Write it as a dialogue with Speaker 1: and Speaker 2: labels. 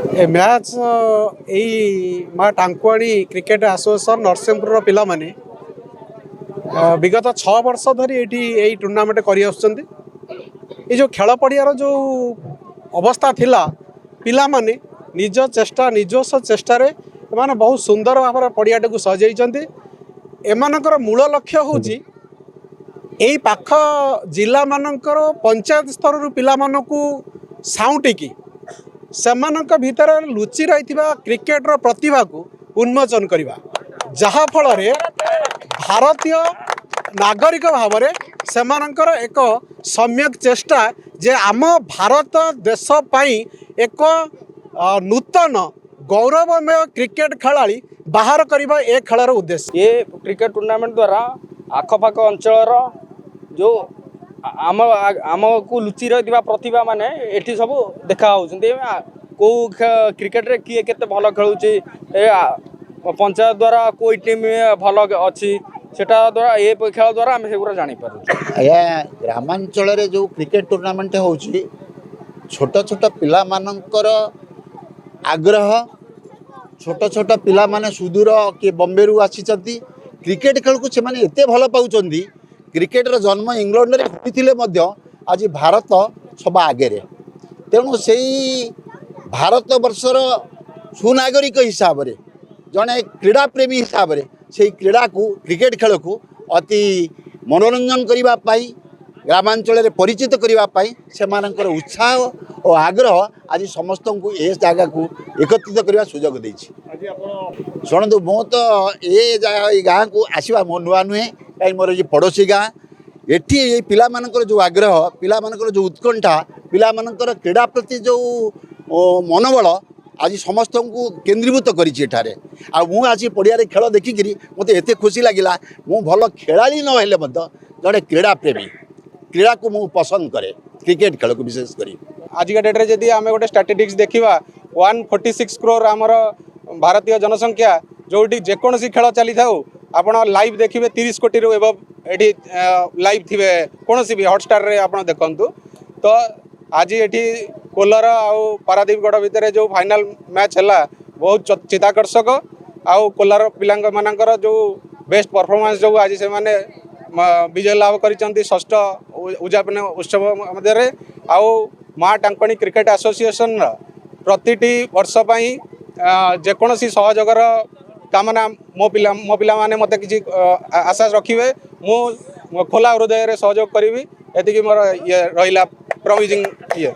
Speaker 1: ए match यही माँ टांकुआणी cricket association Narsinghpur पिला माने विगत 6 वर्ष धरी ये टूर्णामेंट कर जो खेल पड़ियार जो अवस्था थिला पिला माने निज चेष्टा निजस्व चेष्टा माने बहुत सुंदर भाव पड़ियाटी को सजाई एमानकर मूल लक्ष्य हूँ यही पाख जिला मानकर पंचायत स्तर पिला मानकु साउंटिकी सेमानक भितर लुचि रही क्रिकेटर प्रतिभा को उन्मोचन करवा जहा फल रे भारतीय नागरिक भाव में सेमानकर एक सम्यक चेष्टा जे आम भारत देश पाई एक नूतन गौरवमय क्रिकेट खेलाड़ी बाहर करने ए खेलर उद्देश्य
Speaker 2: ये क्रिकेट टूर्नामेंट द्वारा आखपाख अंचल जो आम आम को लुचि रही प्रतिभा माने एठी सब देखा कौ क्रिकेट रे किए केते भल खेलुची पंचायत द्वारा कोई टीम भल अच्छी सेटा द्वारा ये खेल द्वारा आम से जानी पार।
Speaker 3: आया ग्रामांचल रे जो क्रिकेट टूर्नामेंट होची छोट छोट पिला मानकर आग्रह छोट छोट पिला माने सुदूर कि बॉम्बे रु आसी क्रिकेट खेल को से एते भल पाउचंदी क्रिकेटर जन्म इंग्लैंड रे होइथिले मध्य आज भारत सब आगे तेणु से भारत वर्षर सुनागरिक हिसाब से जड़े क्रीड़ा प्रेमी हिसाब से क्रीड़ा को क्रिकेट खेल को अति मनोरंजन करने ग्रामांचल में परिचित करने से उत्साह और आग्रह आज समस्त को ए जगह को एकत्रित करने सुजोग देछि। शुणु मु तो ये गाँ को आसवा मो नुआ नुहे कहीं मोर ये पड़ोसी गाँ ये पिला मानकर जो आग्रह पिला मानकर जो उत्कंठा पिला मानकर क्रीड़ा प्रति जो मनोबल आज समस्त को केन्द्रीभूत करें आज पड़िया खेल देखिकी मत एत खुशी लगिला मु भल खेलाड़ी न जड़े क्रीड़ा प्रेमी क्रीड़ा को मु पसंद करे क्रिकेट खेल को विशेष करी
Speaker 1: आज का डेट्रे जदि आम गोटे स्टाटिस्टिक्स देखा 146 करोड़ आमर भारतीय जनसंख्या जोटी जेकोसी खेल चली था आपण लाइव देखिए 30 कोटी रु एबव एठी लाइव थिबे कोनोसी भी हॉटस्टार रे आपण देखंतु तो आज एठी कोलर आउ पारादीपगढ़ भितर जो फाइनल मैच है बहुत चिताकर्षक आउ कोलार पिलांग मानकर जो बेस्ट परफॉर्मेंस जो आज से माने विजय लाभ करिसंती षष्ठ उद्यापन उत्सव मध्य आउ माँ टांकणी क्रिकेट एसोसिएशन प्रतिटी वर्ष पई जेकोसी सहयोगर कामना मो पिला माने मते किसी आशा रखिए मु खोला हृदय सहयोग करी एति मोर ये रहिला प्रॉमिजिंग ये।